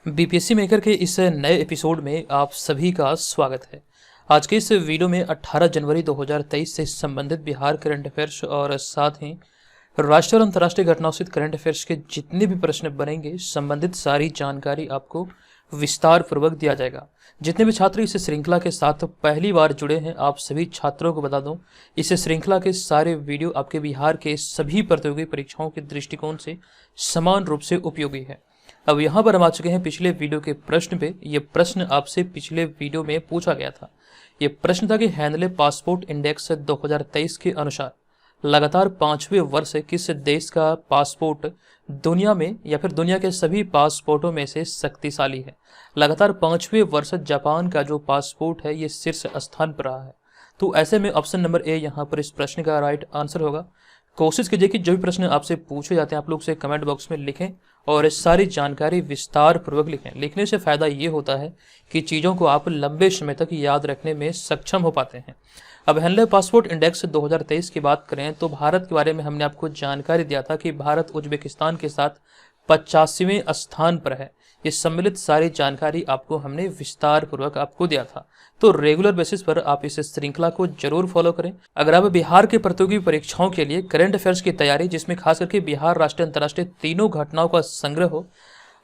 BPSC maker के इस नए एपिसोड में आप सभी का स्वागत है। आज के इस वीडियो में 18 जनवरी 2023 से संबंधित बिहार करंट अफेयर्स और साथ ही राष्ट्रीय और अंतर्राष्ट्रीय घटनाओं से करंट अफेयर्स के जितने भी प्रश्न बनेंगे संबंधित सारी जानकारी आपको विस्तार पूर्वक दिया जाएगा। जितने भी छात्र इस श्रृंखला के साथ पहली बार जुड़े हैं आप सभी छात्रों को बता दूं, इस श्रृंखला के सारे वीडियो आपके बिहार के सभी प्रतियोगी परीक्षाओं के दृष्टिकोण से समान रूप से उपयोगी है। अब यहाँ पर हम आ चुके हैं पिछले वीडियो के प्रश्न पे। ये प्रश्न आपसे पिछले वीडियो में पूछा गया था। ये प्रश्न था कि हैंडले पासपोर्ट इंडेक्स 2023 के अनुसार लगातार 5वें वर्ष किस देश का पासपोर्ट दुनिया में या फिर दुनिया के सभी पासपोर्टों में से शक्तिशाली है। लगातार 5वें वर्ष जापान का जो पासपोर्ट है ये शीर्ष स्थान पर रहा है। तो ऐसे में ऑप्शन नंबर ए यहाँ पर इस प्रश्न का राइट आंसर होगा। कोशिश कीजिए कि जो भी प्रश्न आपसे पूछे जाते हैं आप लोग उसे कमेंट बॉक्स में लिखें और सारी जानकारी विस्तार पूर्वक लिखें। लिखने से फ़ायदा ये होता है कि चीज़ों को आप लंबे समय तक याद रखने में सक्षम हो पाते हैं। अब हैंडले पासपोर्ट इंडेक्स 2023 की बात करें तो भारत के बारे में हमने आपको जानकारी दिया था कि भारत उज्बेकिस्तान के साथ 85वें स्थान पर है। ये सम्मिलित सारी जानकारी आपको हमने विस्तार पूर्वक आपको दिया था। तो रेगुलर बेसिस पर आप इस श्रृंखला को जरूर फॉलो करें। अगर आप बिहार के प्रतियोगी परीक्षाओं के लिए करंट अफेयर्स की तैयारी, जिसमें खास करके बिहार, राष्ट्रीय, अंतर्राष्ट्रीय तीनों घटनाओं का संग्रह हो,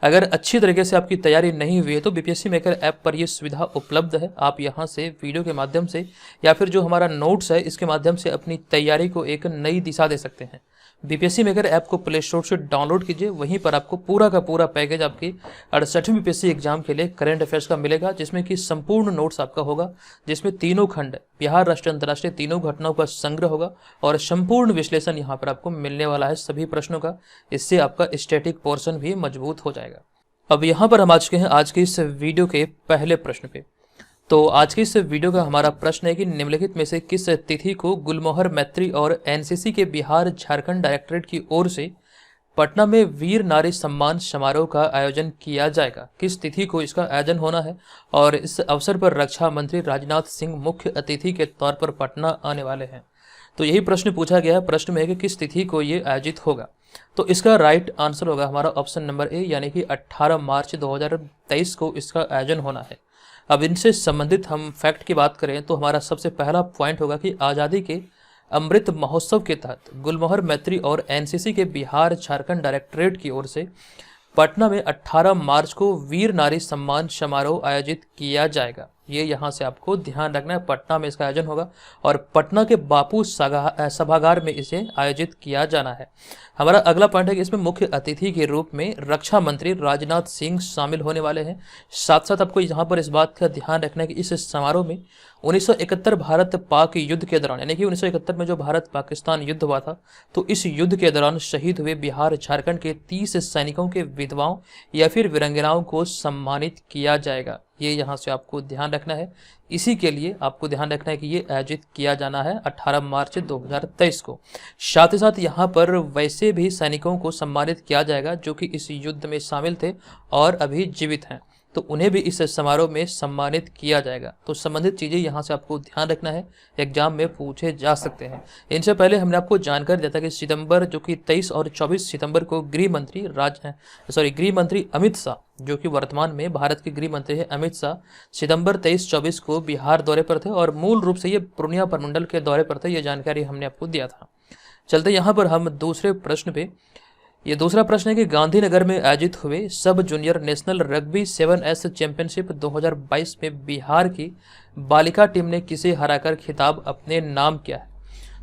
अगर अच्छी तरीके से आपकी तैयारी नहीं हुई है तो बीपीएससी मेकर ऐप पर यह सुविधा उपलब्ध है। आप यहां से वीडियो के माध्यम से या फिर जो हमारा नोट्स है इसके माध्यम से अपनी तैयारी को एक नई दिशा दे सकते हैं। बीपीएससी मेकर ऐप को प्ले स्टोर से डाउनलोड कीजिए। वहीं पर आपको पूरा का पूरा पैकेज आपकी 68वीं बीपीएससी एग्जाम के लिए करंट अफेयर्स का मिलेगा, जिसमें कि संपूर्ण नोट्स आपका होगा, जिसमें तीनों खंड बिहार, राष्ट्रीय, अंतर्राष्ट्रीय तीनों घटनाओं का संग्रह होगा और संपूर्ण विश्लेषण यहाँ पर आपको मिलने वाला है सभी प्रश्नों का। इससे आपका स्टैटिक पोर्शन भी मजबूत हो जाएगा। अब यहाँ पर हम आ चुके हैं आज के इस वीडियो के पहले प्रश्न पे। तो आज के इस वीडियो का हमारा प्रश्न है कि निम्नलिखित में से किस तिथि को गुलमोहर मैत्री और एनसीसी के बिहार झारखंड डायरेक्टरेट की ओर से पटना में वीर नारी सम्मान समारोह का आयोजन किया जाएगा? किस तिथि को इसका आयोजन होना है और इस अवसर पर रक्षा मंत्री राजनाथ सिंह मुख्य अतिथि के तौर पर पटना आने वाले हैं? तो यही प्रश्न पूछा गया है। प्रश्न में है कि किस तिथि को ये आयोजित होगा। तो इसका राइट आंसर होगा हमारा ऑप्शन नंबर ए, यानी कि 18 मार्च 2023 को इसका आयोजन होना है। अब इनसे संबंधित हम फैक्ट की बात करें तो हमारा सबसे पहला पॉइंट होगा कि आज़ादी के अमृत महोत्सव के तहत गुलमोहर मैत्री और एनसीसी के बिहार झारखंड डायरेक्टरेट की ओर से पटना में 18 मार्च को वीर नारी सम्मान समारोह आयोजित किया जाएगा। ये यहाँ से आपको ध्यान रखना है, पटना में इसका आयोजन होगा और पटना के बापू सभागार में इसे आयोजित किया जाना है। हमारा अगला पॉइंट है कि इसमें मुख्य अतिथि के रूप में रक्षा मंत्री राजनाथ सिंह शामिल होने वाले हैं। साथ साथ आपको यहाँ पर इस बात का ध्यान रखना है कि इस समारोह में 1971 भारत पाक युद्ध के दौरान, यानी कि 1971 में जो भारत पाकिस्तान युद्ध हुआ था, तो इस युद्ध के दौरान शहीद हुए बिहार झारखंड के 30 सैनिकों के विधवाओं या फिर वीरांगनाओं को सम्मानित किया जाएगा। ये यहाँ से आपको ध्यान रखना है। इसी के लिए आपको ध्यान रखना है कि ये आयोजित किया जाना है 18 मार्च 2023 को। साथ ही साथ यहाँ पर वैसे भी सैनिकों को सम्मानित किया जाएगा जो कि इस युद्ध में शामिल थे और अभी जीवित हैं, तो उन्हें भी इस समारोह में सम्मानित किया जाएगा। तो संबंधित चीज़ें यहाँ से आपको ध्यान रखना है, एग्जाम में पूछे जा सकते हैं। इनसे पहले हमने आपको जानकारी दिया था कि सितंबर जो कि 23 और 24 सितंबर को गृह मंत्री अमित शाह, जो कि वर्तमान में भारत के गृह मंत्री हैं अमित शाह, सितंबर 23-24 को बिहार दौरे पर थे और मूल रूप से ये पूर्णिया प्रमंडल के दौरे पर थे। ये जानकारी हमने आपको दिया था। चलते यहाँ पर हम दूसरे प्रश्न पे। ये दूसरा प्रश्न है कि गांधीनगर में आयोजित हुए सब junior national rugby 7S championship 2022 में बिहार की बालिका टीम ने किसे हराकर खिताब अपने नाम किया है?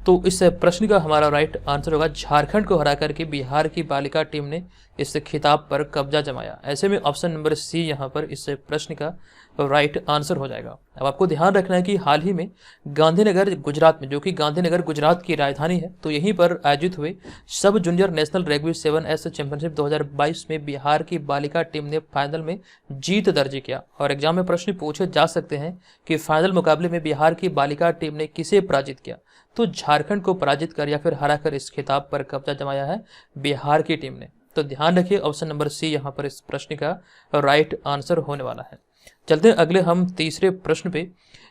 तो इस प्रश्न का हमारा राइट आंसर होगा झारखंड को हराकर के बिहार की बालिका टीम ने इस खिताब पर कब्जा जमाया। ऐसे में ऑप्शन नंबर सी यहाँ पर इस प्रश्न का राइट आंसर हो जाएगा। अब आपको ध्यान रखना है कि हाल ही में गांधीनगर गुजरात में, जो कि गांधीनगर गुजरात की राजधानी है, तो यहीं पर आयोजित हुए सब junior national rugby 7S championship 2022 में बिहार की बालिका टीम ने फाइनल में जीत दर्ज किया। और एग्जाम में प्रश्न पूछे जा सकते हैं कि फाइनल मुकाबले में बिहार की बालिका टीम ने किसे पराजित किया? तो झारखंड को पराजित कर या फिर हराकर इस खिताब पर कब्जा जमाया है बिहार की टीम ने। तो ध्यान रखिए ऑप्शन नंबर सी यहाँ पर इस प्रश्न का राइट आंसर होने वाला है। चलते हैं अगले हम तीसरे प्रश्न पे।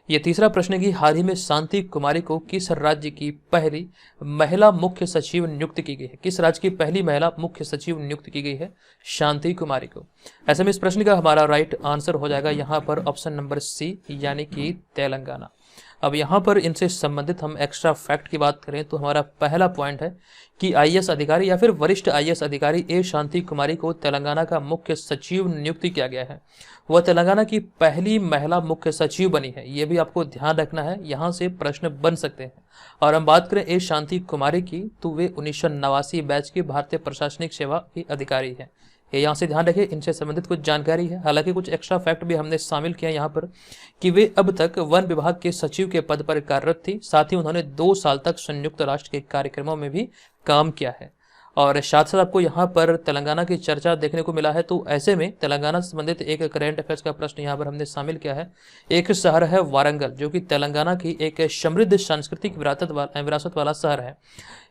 ये तीसरा प्रश्न है कि हाल ही में शांति कुमारी को किस राज्य की पहली महिला मुख्य सचिव नियुक्त की गई है? किस राज्य की पहली महिला मुख्य सचिव नियुक्त की गई है शांति कुमारी को? ऐसे में इस प्रश्न का हमारा राइट आंसर हो जाएगा यहाँ पर ऑप्शन नंबर सी, यानी कि तेलंगाना। अब यहाँ पर इनसे संबंधित हम एक्स्ट्रा फैक्ट की बात करें तो हमारा पहला पॉइंट है कि आईएएस अधिकारी या फिर वरिष्ठ आईएएस अधिकारी ए शांति कुमारी को तेलंगाना का मुख्य सचिव नियुक्त किया गया है। वह तेलंगाना की पहली महिला मुख्य सचिव बनी है। ये भी आपको ध्यान रखना है, यहाँ से प्रश्न बन सकते हैं। और हम बात करें ए शांति कुमारी की तो वे 1989 बैच की भारतीय प्रशासनिक सेवा की अधिकारी है। ये यहाँ से ध्यान रखिए, इनसे संबंधित कुछ जानकारी है। हालांकि कुछ एक्स्ट्रा फैक्ट भी हमने शामिल किया यहाँ पर कि वे अब तक वन विभाग के सचिव के पद पर कार्यरत थी। साथ ही उन्होंने 2 साल तक संयुक्त राष्ट्र के कार्यक्रमों में भी काम किया है। और साथ साथ आपको यहाँ पर तेलंगाना की चर्चा देखने को मिला है, तो ऐसे में तेलंगाना से संबंधित एक करंट अफेयर्स का प्रश्न यहाँ पर हमने शामिल किया है। एक शहर है वारंगल, जो कि तेलंगाना की एक समृद्ध सांस्कृतिक विरासत वाला शहर है।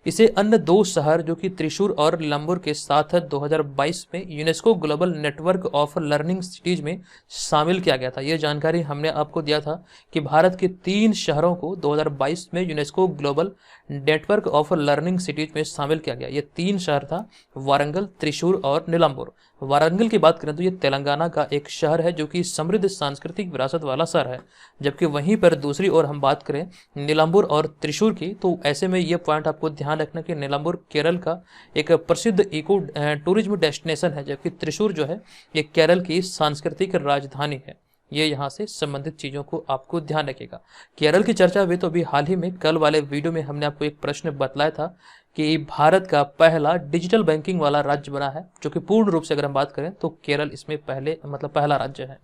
इसे अन्य 2 शहर जो कि त्रिशूर और निलंबुर के साथ 2022 में UNESCO global network of learning cities में शामिल किया गया था। ये जानकारी हमने आपको दिया था कि भारत के 3 शहरों को 2022 में UNESCO global network of learning cities में शामिल किया गया। ये 3 शहर था, वारंगल, त्रिशूर और निलंबुर। वारंगल की बात करें तो ये तेलंगाना का एक शहर है जो कि समृद्ध सांस्कृतिक विरासत वाला शहर है। जबकि वहीं पर दूसरी ओर हम बात करें निलंबुर और त्रिशूर की, तो ऐसे में ये पॉइंट आपको ध्यान रखना कि निलंबुर केरल का एक प्रसिद्ध इको टूरिज्म डेस्टिनेशन है, जबकि त्रिशूर जो है ये केरल की सांस्कृतिक राजधानी है। ये यहाँ से संबंधित चीज़ों को आपको ध्यान रखेगा। केरल की चर्चा हुई तो अभी हाल ही में कल वाले वीडियो में हमने आपको एक प्रश्न बतलाया था कि भारत का पहला डिजिटल बैंकिंग वाला राज्य बना है, जो कि पूर्ण रूप से अगर हम बात करें तो केरल इसमें पहला राज्य है।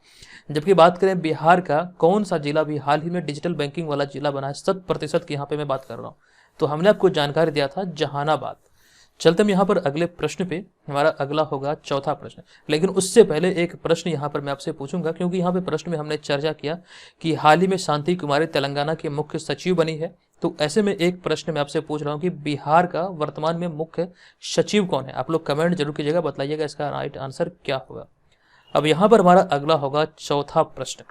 जबकि बात करें बिहार का कौन सा जिला भी हाल ही में डिजिटल बैंकिंग वाला जिला बना है, 100% की यहाँ पे मैं बात कर रहा हूँ, तो हमने आपको जानकारी दिया था जहानाबाद। चलते हम यहाँ पर अगले प्रश्न पे। हमारा अगला होगा चौथा प्रश्न, लेकिन उससे पहले एक प्रश्न यहाँ पर मैं आपसे पूछूंगा, क्योंकि यहाँ पे प्रश्न में हमने चर्चा किया कि हाल ही में शांति कुमारी तेलंगाना के मुख्य सचिव बनी है। तो ऐसे में एक प्रश्न मैं आपसे पूछ रहा हूँ कि बिहार का वर्तमान में मुख्य सचिव कौन है? आप लोग कमेंट जरूर कीजिएगा, बताइएगा इसका राइट आंसर क्या होगा। अब यहाँ पर हमारा अगला होगा चौथा प्रश्न।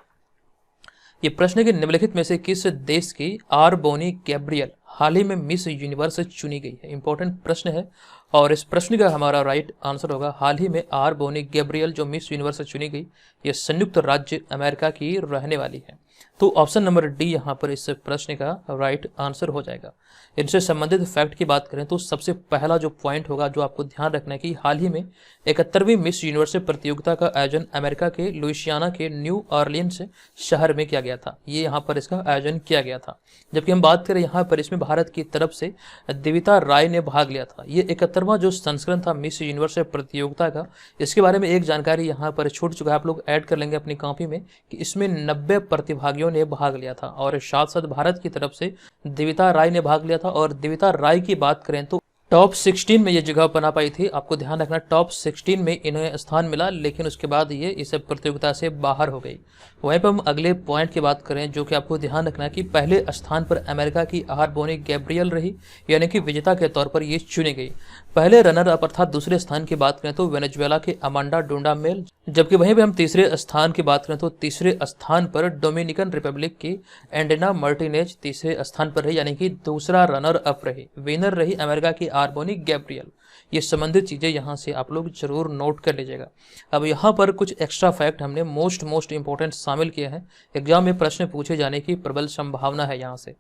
ये प्रश्न है कि निम्नलिखित में से किस देश की आर बोनी गैब्रियल हाल ही में मिस यूनिवर्स चुनी गई है? इंपॉर्टेंट प्रश्न है और इस प्रश्न का हमारा राइट आंसर होगा हाल ही में आर बोनी गैब्रियल जो मिस यूनिवर्स चुनी गई, ये संयुक्त राज्य अमेरिका की रहने वाली है। तो ऑप्शन नंबर डी यहाँ पर इस प्रश्न का राइट आंसर हो जाएगा। इनसे संबंधित फैक्ट की बात करें तो सबसे पहला जो पॉइंट होगा जो आपको ध्यान रखना है कि हाल ही में 71वीं मिस यूनिवर्स प्रतियोगिता का आयोजन अमेरिका के लुइसियाना के न्यू ऑरलियंस शहर में किया गया था। ये यहाँ पर इसका आयोजन किया गया था। जबकि हम बात करें यहाँ पर इसमें भारत की तरफ से दिविता राय ने भाग लिया था। ये 71वां जो संस्करण था मिस यूनिवर्स प्रतियोगिता का, इसके बारे में एक जानकारी यहाँ पर छूट चुका है, आप लोग ऐड कर लेंगे अपनी कॉपी में कि इसमें 90 प्रतिभागियों ने भाग लिया था और साथ साथ भारत की तरफ से दिविता राय ने भाग लिया था। और दिविता राय की बात करें तो टॉप 16 में ये जगह बना पाई थी। आपको ध्यान रखना टॉप 16 में इन्हें स्थान मिला, लेकिन उसके बाद ये इस प्रतियोगिता से बाहर हो गई। वहीं पर हम अगले पॉइंट की बात करें जो कि आपको ध्यान रखना है कि पहले स्थान पर अमेरिका की आर बोनी गैब्रियल रही, यानी कि विजेता के तौर पर ये चुनी गई। पहले रनर अप अर्थात दूसरे स्थान की बात करें तो वेनेजुएला के अमांडा डुंडामेल, जबकि वहीं पर हम तीसरे स्थान की बात करें तो तीसरे स्थान पर डोमिनिकन रिपब्लिक की एंडेना मार्टिनेज तीसरे स्थान पर रही, यानी कि दूसरा रनर अप रही। विनर रही अमेरिका की आर बोनी गैब्रियल। ये संबंधित चीजें यहाँ से आप लोग जरूर नोट कर लीजिएगा। अब यहाँ पर कुछ एक्स्ट्रा फैक्ट हमने मोस्ट इंपॉर्टेंट शामिल किए हैं, एग्जाम में प्रश्न पूछे जाने की प्रबल संभावना है यहाँ से।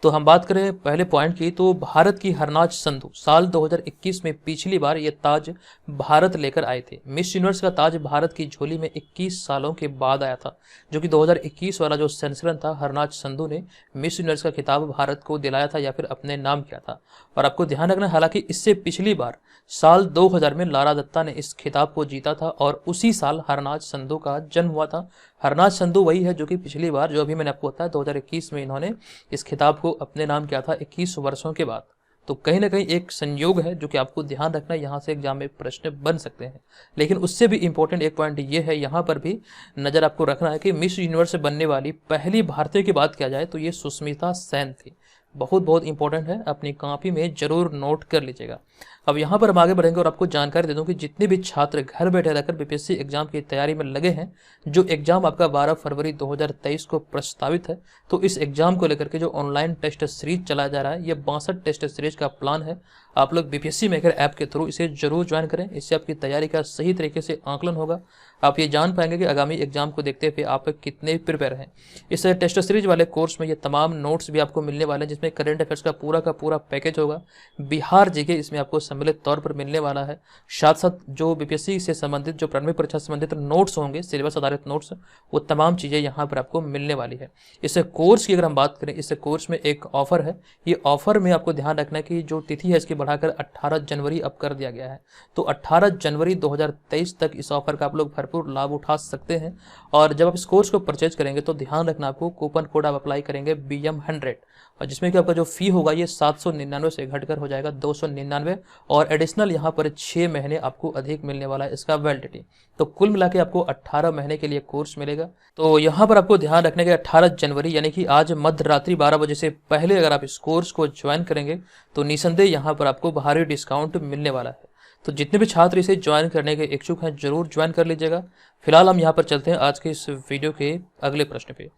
तो हम बात करें पहले पॉइंट की तो भारत की हरनाज संधू साल 2021 में पिछली बार ये ताज भारत लेकर आए थे। मिस यूनिवर्स का ताज भारत की झोली में 21 सालों के बाद आया था, जो कि 2021 वाला जो संस्करण था हरनाज संधू ने मिस यूनिवर्स का खिताब भारत को दिलाया था या फिर अपने नाम किया था। और आपको ध्यान रखना, हालांकि इससे पिछली बार साल 2000 में लारा दत्ता ने इस खिताब को जीता था और उसी साल हरनाज संधू का जन्म हुआ था। हरनाज संधू वही है जो कि पिछली बार जो अभी मैंने आपको बताया 2021 में इन्होंने इस खिताब को अपने नाम किया था 21 वर्षों के बाद। तो कहीं ना कहीं एक संयोग है जो कि आपको ध्यान रखना, यहाँ से एग्जाम में प्रश्न बन सकते हैं। लेकिन उससे भी इंपॉर्टेंट एक पॉइंट ये है, यहाँ पर भी नजर आपको रखना है कि मिस यूनिवर्स बनने वाली पहली भारतीय की बात किया जाए तो ये सुष्मिता सेन थी। बहुत बहुत इंपॉर्टेंट है, अपनी कॉपी में जरूर नोट कर लीजिएगा। अब यहाँ पर हम आगे बढ़ेंगे और आपको जानकारी दे दूं कि जितने भी छात्र घर बैठे रहकर बीपीएससी एग्जाम की तैयारी में लगे हैं, जो एग्जाम आपका 12 फरवरी 2023 को प्रस्तावित है, तो इस एग्जाम को लेकर के जो ऑनलाइन टेस्ट सीरीज चलाया जा रहा है, ये 62 टेस्ट सीरीज का प्लान है। आप लोग बीपीएससी मेकर ऐप के थ्रू इसे जरूर ज्वाइन करें, इससे आपकी तैयारी का सही तरीके से आकलन होगा। आप ये जान पाएंगे कि आगामी एग्जाम को देखते हुए आप कितने प्रिपेयर हैं। इस टेस्ट सीरीज वाले कोर्स में ये तमाम नोट्स भी आपको मिलने वाले हैं, जिसमें करंट अफेयर्स का पूरा पैकेज होगा। बिहार जीके इसमें आपको सम्मिलित तौर पर मिलने वाला है। साथ साथ जो बीपीएससी से संबंधित, जो प्रारंभिक परीक्षा से संबंधित नोट्स होंगे, सिलेबस आधारित नोट्स, वो तमाम चीज़ें यहाँ पर आपको मिलने वाली है। इस कोर्स की अगर हम बात करें, इस कोर्स में एक ऑफर है। ये ऑफर में आपको ध्यान रखना है कि जो तिथि है इसकी बढ़ाकर 18 जनवरी अब कर दिया गया है। तो 18 जनवरी 2023 तक इस ऑफर का आप लोग भरपूर लाभ उठा सकते हैं। और जब आप इस कोर्स को परचेज करेंगे तो ध्यान रखना, आपको कूपन कोड आप अप्लाई करेंगे BM100, और जिसमें कि आपका जो फी होगा ये 799 से घटकर हो जाएगा 299, और एडिशनल यहाँ पर 6 महीने आपको अधिक मिलने वाला है इसका वैलिडिटी। तो कुल मिला के आपको 18 महीने के लिए कोर्स मिलेगा। तो यहाँ पर आपको ध्यान रखने के 18 जनवरी यानी कि आज मध्य रात्रि 12 बजे से पहले अगर आप इस कोर्स को ज्वाइन करेंगे तो निसंदेह यहाँ पर आपको भारी डिस्काउंट मिलने वाला है। तो जितने भी छात्र इसे ज्वाइन करने के इच्छुक हैं जरूर ज्वाइन कर लीजिएगा। फिलहाल हम यहाँ पर चलते हैं आज के इस वीडियो के अगले प्रश्न पे।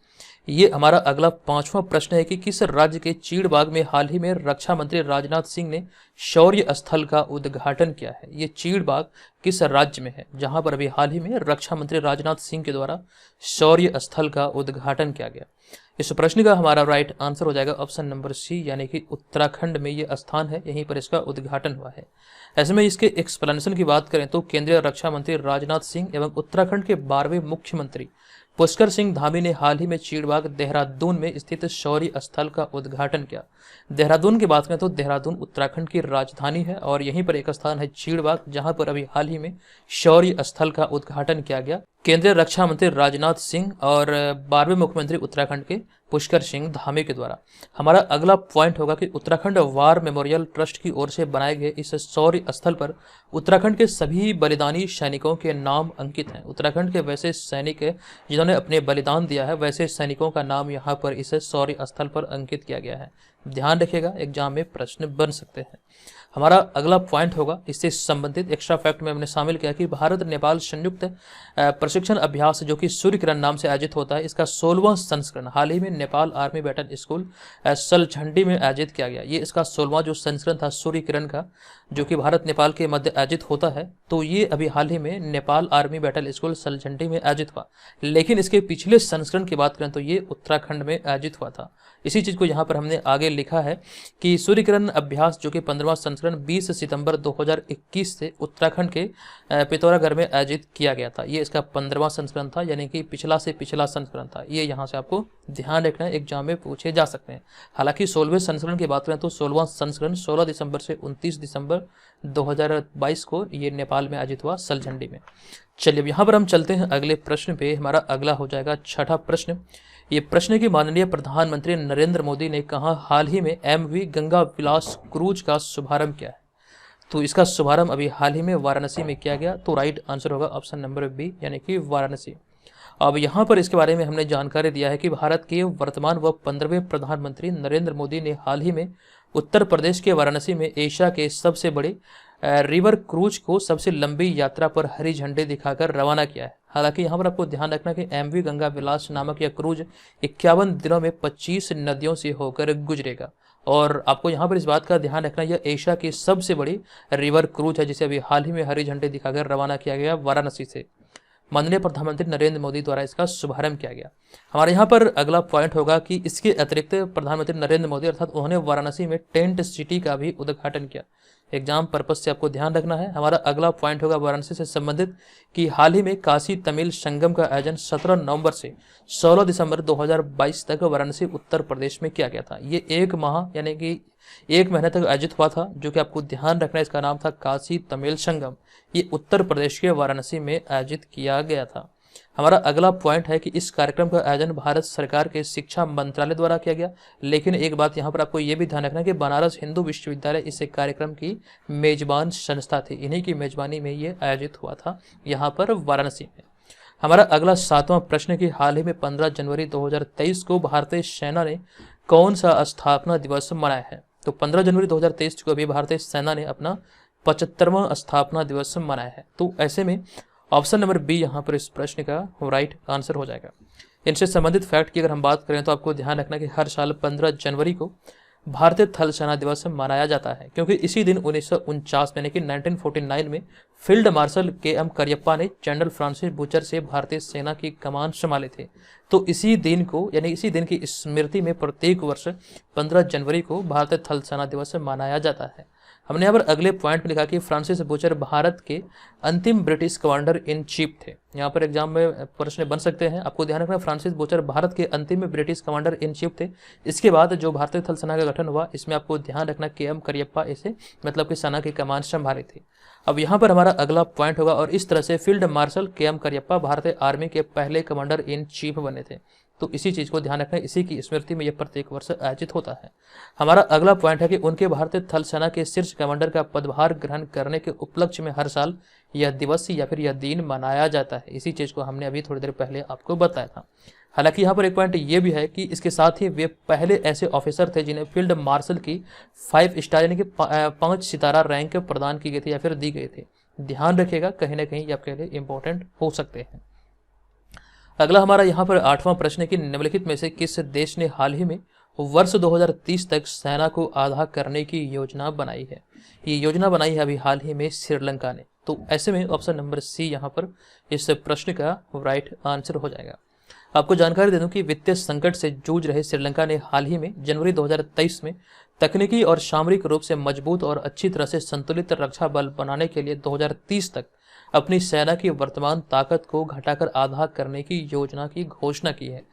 ये हमारा अगला 5वां प्रश्न है कि किस राज्य के चीड़बाग में हाल ही में रक्षा मंत्री राजनाथ सिंह ने शौर्य स्थल का उद्घाटन किया है। ये चीड़बाग किस राज्य में है जहां पर अभी हाल ही में रक्षा मंत्री राजनाथ सिंह के द्वारा शौर्य स्थल का उद्घाटन किया गया। इस प्रश्न का हमारा राइट आंसर हो जाएगा ऑप्शन नंबर सी, यानी कि उत्तराखंड में ये स्थान है, यहीं पर इसका उद्घाटन हुआ है। ऐसे में इसके एक्सप्लेनेशन की बात करें तो केंद्रीय रक्षा मंत्री राजनाथ सिंह एवं उत्तराखंड के 12वें मुख्यमंत्री पुष्कर सिंह धामी ने हाल ही में चीड़बाग देहरादून में स्थित शौर्य स्थल का उद्घाटन किया। देहरादून की बात करें तो देहरादून उत्तराखंड की राजधानी है और यहीं पर एक स्थान है चीड़बाग, जहां पर अभी हाल ही में शौर्य स्थल का उद्घाटन किया गया केंद्रीय रक्षा मंत्री राजनाथ सिंह और 12वें मुख्यमंत्री उत्तराखंड के पुष्कर सिंह धामी के द्वारा। हमारा अगला पॉइंट होगा कि उत्तराखंड वार मेमोरियल ट्रस्ट की ओर से बनाए गए इस शौर्य स्थल पर उत्तराखंड के सभी बलिदानी सैनिकों के नाम अंकित हैं। उत्तराखंड के वैसे सैनिक जिन्होंने अपने बलिदान दिया है, वैसे सैनिकों का नाम यहाँ पर इस शौर्य स्थल पर अंकित किया गया है। ध्यान रखिएगा, एग्जाम में प्रश्न बन सकते हैं। हमारा अगला पॉइंट होगा, इससे संबंधित एक्स्ट्रा फैक्ट में हमने शामिल किया कि भारत नेपाल संयुक्त प्रशिक्षण अभ्यास जो कि सूर्य किरण नाम से आयोजित होता है, इसका 16वां संस्करण हाल ही में नेपाल आर्मी बैटल स्कूल सलझंडी में आयोजित किया गया। ये इसका 16वां जो संस्करण था सूर्य किरण का, जो कि भारत नेपाल के मध्य आयोजित होता है, तो ये अभी हाल ही में नेपाल आर्मी बैटल स्कूल सलझंडी में आयोजित हुआ। लेकिन इसके पिछले संस्करण की बात करें तो ये उत्तराखंड में आयोजित हुआ था। इसी चीज को यहाँ पर हमने आगे लिखा है कि सूर्य किरण अभ्यास जो कि 15वां संस्करण 20 सितंबर 2021 से उत्तराखंड के पिथौरागढ़ में आयोजित किया गया था। ये इसका 15वां संस्करण था, यानी कि पिछला से पिछला संस्करण था। ये यहाँ से आपको ध्यान रखना है, एग्जाम में पूछे जा सकते हैं। हालांकि 16वें संस्करण की बात करें तो 16वां संस्करण 16 दिसंबर से 29 दिसंबर 2022 को ये नेपाल में आयोजित हुआ सलझंडी में। चलिए अब यहाँ पर हम चलते हैं अगले प्रश्न पे। हमारा अगला हो जाएगा 6ठा प्रश्न। ये प्रश्न की माननीय प्रधानमंत्री नरेंद्र मोदी ने कहा हाल ही में MV गंगा विलास क्रूज का शुभारंभ किया है। तो इसका शुभारंभ अभी हाल ही में वाराणसी में किया गया। तो राइट आंसर होगा ऑप्शन नंबर बी, यानी कि वाराणसी। अब यहाँ पर इसके बारे में हमने जानकारी दिया है कि भारत के वर्तमान व 15वें प्रधानमंत्री नरेंद्र मोदी ने हाल ही में उत्तर प्रदेश के वाराणसी में एशिया के सबसे बड़े रिवर क्रूज को सबसे लंबी यात्रा पर हरी झंडी दिखाकर रवाना किया है। हालांकि यहाँ पर आपको ध्यान रखना कि MV गंगा विलास नामक यह क्रूज 51 दिनों में 25 नदियों से होकर गुजरेगा। और आपको यहाँ पर इस बात का ध्यान रखना, यह एशिया की सबसे बड़ी रिवर क्रूज है, जिसे अभी हाल ही में हरी झंडी दिखाकर रवाना किया गया वाराणसी से। माननीय प्रधानमंत्री नरेंद्र मोदी द्वारा इसका शुभारंभ किया गया। हमारे यहाँ पर अगला पॉइंट होगा कि इसके अतिरिक्त प्रधानमंत्री नरेंद्र मोदी अर्थात उन्होंने वाराणसी में टेंट सिटी का भी उद्घाटन किया। एग्जाम पर्पज से आपको ध्यान रखना है। हमारा अगला पॉइंट होगा वाराणसी से संबंधित कि हाल ही में काशी तमिल संगम का आयोजन 17 नवंबर से 16 दिसंबर 2022 तक वाराणसी उत्तर प्रदेश में किया गया था। ये 1 माह यानी कि 1 महीने तक आयोजित हुआ था, जो कि आपको ध्यान रखना है। इसका नाम था काशी तमिल संगम। ये उत्तर प्रदेश के वाराणसी में आयोजित किया गया था। हमारा अगला पॉइंट है कि इस कार्यक्रम का आयोजन भारत सरकार के शिक्षा मंत्रालय द्वारा किया गया। लेकिन एक बात यहाँ पर आपको ये भी ध्यान रखना है कि बनारस हिंदू विश्वविद्यालय इस कार्यक्रम की मेजबान संस्था थी। इन्हीं की मेजबानी में ये आयोजित हुआ था यहाँ पर वाराणसी में। हमारा अगला 7वां प्रश्न की हाल ही में 15 जनवरी 2023 को भारतीय सेना ने कौन सा स्थापना दिवस मनाया है? तो 15 जनवरी 2023 को भी भारतीय सेना ने अपना 75वां स्थापना दिवस मनाया है। तो ऐसे में ऑप्शन नंबर बी यहाँ पर इस प्रश्न का राइट आंसर हो जाएगा। इनसे संबंधित फैक्ट की अगर हम बात करें तो आपको ध्यान रखना कि हर साल 15 जनवरी को भारतीय थल सेना दिवस मनाया जाता है, क्योंकि इसी दिन 1949 यानी कि 1949 में फील्ड मार्शल के.एम. करियप्पा ने जनरल फ्रांसिस बुचर से भारतीय सेना की कमान संभाले थे। तो इसी दिन को यानी इसी दिन की स्मृति में प्रत्येक वर्ष 15 जनवरी को भारतीय थल सेना दिवस मनाया जाता है। हमने यहाँ पर अगले पॉइंट में लिखा कि फ्रांसिस बुचर भारत के अंतिम ब्रिटिश कमांडर इन चीफ थे। यहाँ पर एग्जाम में प्रश्न बन सकते हैं, आपको ध्यान रखना फ्रांसिस बुचर भारत के अंतिम ब्रिटिश कमांडर इन चीफ थे। इसके बाद जो भारतीय थल सेना का गठन हुआ इसमें आपको ध्यान रखना के.एम. करियप्पा इसे मतलब कि सेना की कमान संभाली थी। अब यहाँ पर हमारा अगला पॉइंट होगा और इस तरह से फील्ड मार्शल के.एम. करियप्पा भारतीय आर्मी के पहले कमांडर इन चीफ बने थे। तो इसी चीज को ध्यान रखना, इसी की स्मृति में यह प्रत्येक वर्ष आयोजित होता है। हमारा अगला पॉइंट है कि उनके भारतीय थल सेना के शीर्ष कमांडर का पदभार ग्रहण करने के उपलक्ष्य में हर साल यह दिवस या फिर यह दिन मनाया जाता है। इसी चीज को हमने अभी थोड़ी देर पहले आपको बताया था। हालांकि यहाँ पर एक पॉइंट ये भी है कि इसके साथ ही वे पहले ऐसे ऑफिसर थे जिन्हें फील्ड मार्शल की 5 स्टार यानी कि 5 सितारा रैंक प्रदान की गई थी या फिर दी गई थी। ध्यान रखिएगा, कहीं ना कहीं ये आपके लिए इंपॉर्टेंट हो सकते हैं। अगला हमारा यहाँ पर 8वां प्रश्न है कि निम्नलिखित में से किस देश ने हाल ही में वर्ष 2030 तक सेना को आधा करने की योजना बनाई है? ये योजना बनाई है अभी हाल ही में श्रीलंका ने। तो ऐसे में ऑप्शन नंबर सी यहाँ पर इस प्रश्न का राइट आंसर हो जाएगा। आपको जानकारी दे दूं कि वित्तीय संकट से जूझ रहे श्रीलंका ने हाल ही में जनवरी 2023 में तकनीकी और सामरिक रूप से मजबूत और अच्छी तरह से संतुलित रक्षा बल बनाने के लिए 2030 तक अपनी सेना की वर्तमान ताकत को घटाकर आधा करने की योजना की घोषणा की है।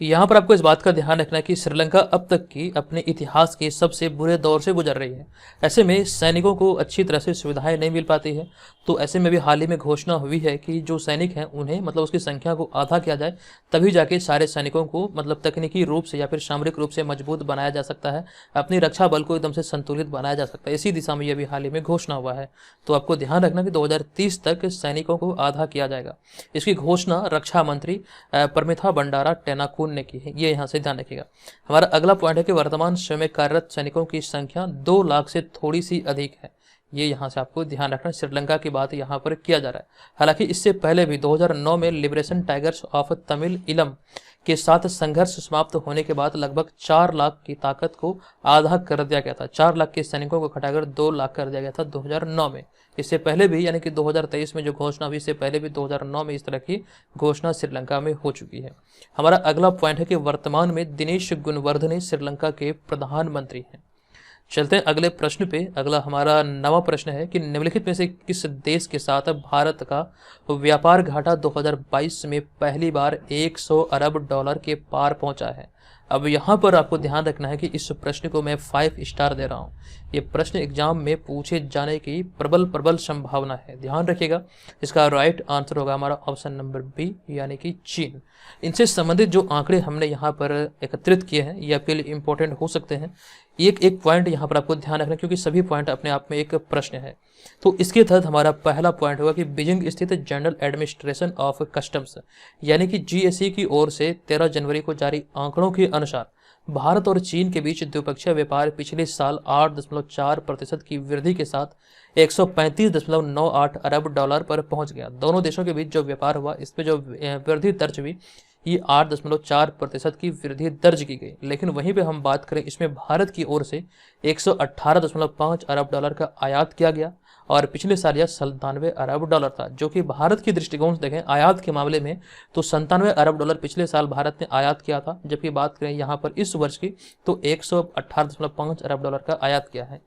यहाँ पर आपको इस बात का ध्यान रखना है कि श्रीलंका अब तक की अपने इतिहास के सबसे बुरे दौर से गुजर रही है। ऐसे में सैनिकों को अच्छी तरह से सुविधाएं नहीं मिल पाती है। तो ऐसे में भी हाल ही में घोषणा हुई है कि जो सैनिक हैं उन्हें मतलब उसकी संख्या को आधा किया जाए, तभी जाके सारे सैनिकों को मतलब तकनीकी रूप से या फिर सामरिक रूप से मजबूत बनाया जा सकता है, अपनी रक्षा बल को एकदम से संतुलित बनाया जा सकता है। इसी दिशा में यह भी हाल ही में घोषणा हुआ है। तो आपको ध्यान रखना कि 2030 तक सैनिकों को आधा किया जाएगा। इसकी घोषणा रक्षा मंत्री परमिथा बंडारा टेनाकून ने की है, ये यहाँ से ध्यान रखिएगा। हमारा अगला पॉइंट है कि वर्तमान समय में कार्यरत सैनिकों की संख्या 2 लाख से थोड़ी सी अधिक है। ये यहाँ से आपको ध्यान रखना, श्रीलंका की बात यहाँ पर किया जा रहा है। हालांकि इससे पहले भी 2009 में लिबरेशन टाइगर्स ऑफ तमिल इलम के साथ संघर्ष समाप्त होने के बाद लगभग 4 लाख की ताकत को आधा कर दिया गया था। 4 लाख के सैनिकों को घटाकर 2 लाख कर दिया गया था 2009 में। इससे पहले भी यानी कि 2023 में जो घोषणा हुई, इससे पहले भी 2009 में इस तरह की घोषणा श्रीलंका में हो चुकी है। हमारा अगला पॉइंट है कि वर्तमान में दिनेश गुणवर्धने श्रीलंका के प्रधानमंत्री हैं। चलते हैं अगले प्रश्न पे। अगला हमारा 9वां प्रश्न है कि निम्नलिखित में से किस देश के साथ भारत का व्यापार घाटा 2022 में पहली बार 100 अरब डॉलर के पार पहुंचा है? अब यहाँ पर आपको ध्यान रखना है कि इस प्रश्न को मैं 5 स्टार दे रहा हूँ। ये प्रश्न एग्जाम में पूछे जाने की प्रबल संभावना है, ध्यान रखिएगा। इसका राइट आंसर होगा हमारा ऑप्शन नंबर बी यानी कि चीन। इनसे संबंधित जो आंकड़े हमने यहाँ पर एकत्रित किए हैं ये आपके लिए इंपॉर्टेंट हो सकते हैं। एक पॉइंट यहाँ पर आपको ध्यान रखना, क्योंकि सभी पॉइंट अपने आप में एक प्रश्न है। तो इसके तहत हमारा पहला पॉइंट होगा कि बीजिंग स्थित जनरल एडमिनिस्ट्रेशन ऑफ कस्टम्स यानी कि जीएससी की ओर से 13 जनवरी को जारी आंकड़ों के अनुसार भारत और चीन के बीच द्विपक्षीय व्यापार पिछले साल 8.4% की वृद्धि के साथ 135.98 अरब डॉलर पर पहुंच गया। दोनों देशों के बीच जो व्यापार हुआ इस पे जो वृद्धि दर्ज हुई ये 8.4% की वृद्धि दर्ज की गई। लेकिन वहीं पे हम बात करें, इसमें भारत की ओर से 118.5 अरब डॉलर का आयात किया गया और पिछले साल यह 97 अरब डॉलर था, जो कि भारत की दृष्टिकोण से देखें आयात के मामले में तो 97 अरब डॉलर पिछले साल भारत ने आयात किया था। जबकि बात करें यहाँ पर इस वर्ष की तो 118.5 अरब डॉलर का आयात किया है।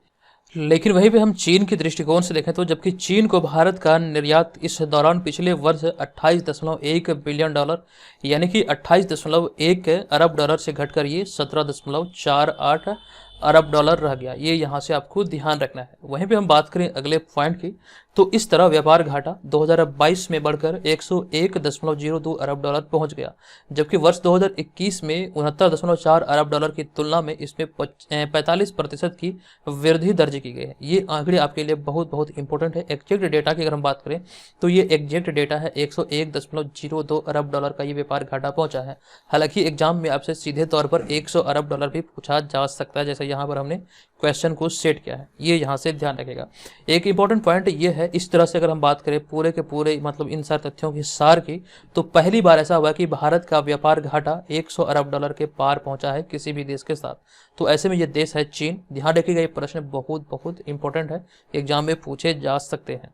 लेकिन वहीं पे हम चीन के दृष्टिकोण से देखें तो जबकि चीन को भारत का निर्यात इस दौरान पिछले वर्ष 28.1 बिलियन डॉलर यानी कि 28.1 अरब डॉलर से घटकर ये 17.48 अरब डॉलर रह गया। ये यहाँ से आपको ध्यान रखना है। वहीं पे हम बात करें अगले पॉइंट की तो इस तरह व्यापार घाटा 2022 में बढ़कर 101.02 अरब डॉलर पहुंच गया, जबकि वर्ष 2021 में 69.4 अरब डॉलर की तुलना में इसमें 45% की वृद्धि दर्ज की गई है। ये आंकड़े आपके लिए बहुत बहुत इंपॉर्टेंट है। एग्जैक्ट डेटा की अगर हम बात करें तो ये एग्जैक्ट डेटा है, 101.02 अरब डॉलर का ये व्यापार घाटा पहुंचा है। हालांकि एग्जाम में आपसे सीधे तौर पर 100 अरब डॉलर भी पूछा जा सकता है, जैसे यहाँ पर हमने क्वेश्चन को सेट किया है, ये यहाँ से ध्यान रखेगा। एक इंपॉर्टेंट पॉइंट ये है, इस तरह से अगर हम बात करें पूरे के पूरे मतलब इन सारे तथ्यों की सार की, तो पहली बार ऐसा हुआ कि भारत का व्यापार घाटा 100 अरब डॉलर के पार पहुंचा है किसी भी देश के साथ। तो ऐसे में ये देश है चीन। ध्यान रखिएगा, ये प्रश्न बहुत बहुत इंपॉर्टेंट है, एग्जाम में पूछे जा सकते हैं।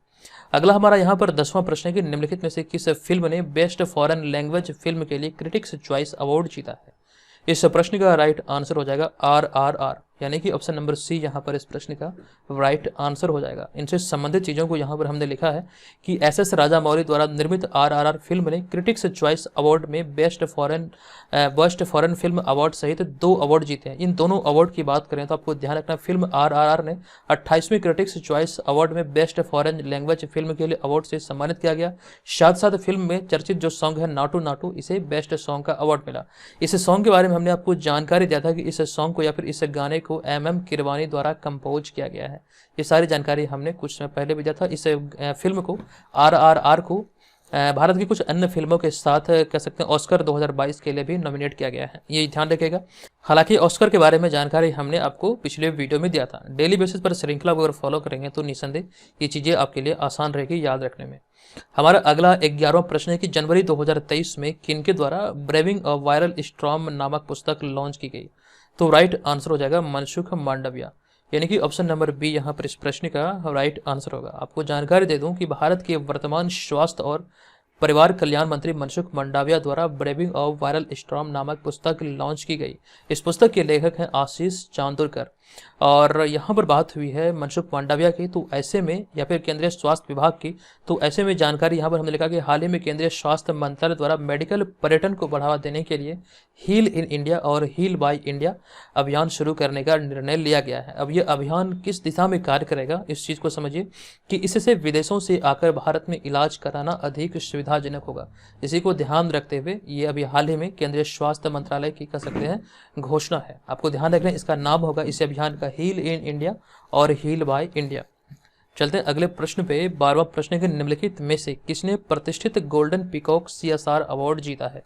अगला हमारा यहाँ पर 10वां प्रश्न है कि निम्नलिखित में से किस फिल्म ने बेस्ट फॉरेन लैंग्वेज फिल्म के लिए क्रिटिक्स चॉइस अवार्ड जीता है। इस प्रश्न का राइट आंसर हो जाएगा RRR, यानी कि ऑप्शन नंबर सी यहाँ पर इस प्रश्न का राइट आंसर हो जाएगा। इनसे संबंधित चीज़ों को यहाँ पर हमने लिखा है कि SS राजामौली द्वारा निर्मित RRR फिल्म ने क्रिटिक्स चॉइस अवार्ड में बेस्ट फॉरेन फिल्म अवार्ड सहित 2 अवार्ड जीते हैं। इन दोनों अवार्ड की बात करें तो आपको ध्यान रखना, फिल्म RRR ने 28वें क्रिटिक्स चॉइस अवार्ड में बेस्ट फॉरेन लैंग्वेज फिल्म के लिए अवार्ड से सम्मानित किया गया। साथ साथ फिल्म में चर्चित जो सॉन्ग है नाटू नाटू, इसे बेस्ट सॉन्ग का अवार्ड मिला। इस सॉन्ग के बारे में हमने आपको जानकारी दिया था कि इस सॉन्ग को या फिर इस गाने को MM किरवानी द्वारा कंपोज किया गया है। ये सारी जानकारी हमने कुछ समय पहले भी दिया था। इस फिल्म को RRR को भारत की कुछ अन्य फिल्मों के साथ कह सकते हैं ऑस्कर 2022 के लिए भी नॉमिनेट किया गया है, ये ध्यान रखिएगा। हालांकि ऑस्कर के बारे में जानकारी हमने आपको पिछले वीडियो में दिया था। डेली बेसिस पर श्रृंखला को अगर फॉलो करेंगे तो निसंदेह ये चीज़ें आपके लिए आसान रहेगी याद रखने में। हमारा अगला 11वां प्रश्न है कि जनवरी 2023 में किनके द्वारा ब्रेविंग अ वायरल स्टॉर्म नामक पुस्तक लॉन्च की गई। तो राइट आंसर हो जाएगा मनसुख मांडविया, यानी कि ऑप्शन नंबर बी यहाँ पर इस प्रश्न का राइट आंसर होगा। आपको जानकारी दे दूं कि भारत के वर्तमान स्वास्थ्य और परिवार कल्याण मंत्री मनसुख मांडविया द्वारा ब्रेविंग ऑफ वायरल स्टॉर्म नामक पुस्तक लॉन्च की गई। इस पुस्तक के लेखक हैं आशीष चांदोरकर, और यहाँ पर बात हुई है मनसुख मांडविया की, तो ऐसे में या फिर केंद्रीय स्वास्थ्य विभाग की, तो ऐसे में जानकारी यहाँ पर हमने लिखा कि हाल ही में केंद्रीय स्वास्थ्य मंत्रालय द्वारा मेडिकल पर्यटन को बढ़ावा देने के लिए हील इन इंडिया और हील बाय इंडिया अभियान शुरू करने का निर्णय लिया गया है। अब ये अभियान किस दिशा में कार्य करेगा, इस चीज़ को समझिए कि इससे विदेशों से आकर भारत में इलाज कराना अधिक सुविधाजनक होगा। इसी को ध्यान रखते हुए ये अभी हाल ही में केंद्रीय स्वास्थ्य मंत्रालय की कह सकते हैं घोषणा है। आपको ध्यान रखना, इसका नाम होगा इस अभियान का हील इन इंडिया और हील बाय इंडिया। चलते हैं अगले प्रश्न पे। 12वां प्रश्न के निम्नलिखित में से किसने प्रतिष्ठित गोल्डन पीकॉक CSR अवार्ड जीता है।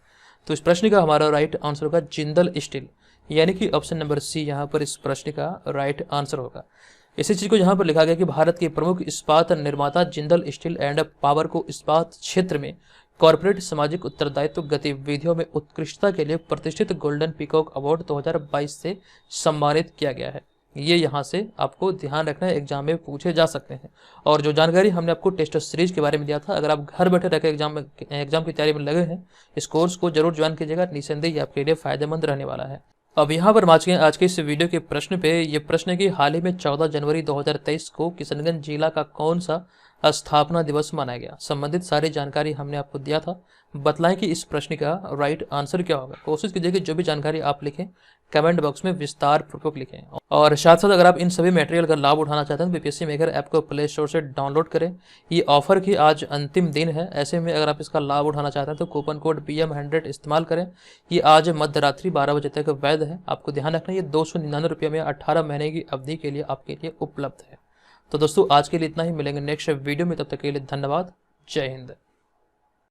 तो इस प्रश्न का हमारा राइट आंसर होगा जिंदल स्टील, यानी कि ऑप्शन नंबर सी यहाँ पर इस प्रश्न का राइट आंसर होगा। इसी चीज को यहाँ पर लिखा गया कि भारत के प्रमुख इस्पात निर्माता जिंदल स्टील एंड पावर को इस्पात क्षेत्र में कॉर्पोरेट सामाजिक उत्तरदायित्व गतिविधियों में उत्कृष्टता के लिए प्रतिष्ठित गोल्डन पीकॉक अवार्ड 2022 से सम्मानित किया गया है। ये यहाँ से आपको ध्यान रखना है, एग्जाम में पूछे जा सकते हैं। और जो जानकारी हमने आपको टेस्ट सीरीज के बारे में दिया था, अगर आप घर बैठे रहकर एग्जाम की तैयारी में लगे हैं, इस कोर्स को जरूर ज्वाइन कीजिएगा, निसंदेह ये आपके लिए फायदेमंद रहने वाला है। अब यहाँ पर आज के इस वीडियो के प्रश्न पे ये प्रश्न है कि हाल ही में 14 जनवरी 2023 को किशनगंज जिला का कौन सा स्थापना दिवस मनाया गया। संबंधित सारी जानकारी हमने आपको दिया था। बतलाएं कि इस प्रश्न का राइट आंसर क्या होगा। कोशिश कीजिए कि जो भी जानकारी आप लिखें कमेंट बॉक्स में विस्तार पूर्वक लिखें। और साथ साथ अगर आप इन सभी मटेरियल का लाभ उठाना चाहते हैं तो BPSC मेकर ऐप को प्ले स्टोर से डाउनलोड करें। ये ऑफर की आज अंतिम दिन है, ऐसे में अगर आप इसका लाभ उठाना चाहते हैं तो कूपन कोड PM100 इस्तेमाल करें। ये आज मध्यरात्रि 12 बजे तक वैध है। आपको ध्यान रखना, ये 299 रुपये में 18 महीने की अवधि के लिए आपके लिए उपलब्ध है। तो दोस्तों आज के लिए इतना ही, मिलेंगे नेक्स्ट वीडियो में, तब तक के लिए धन्यवाद। जय हिंद।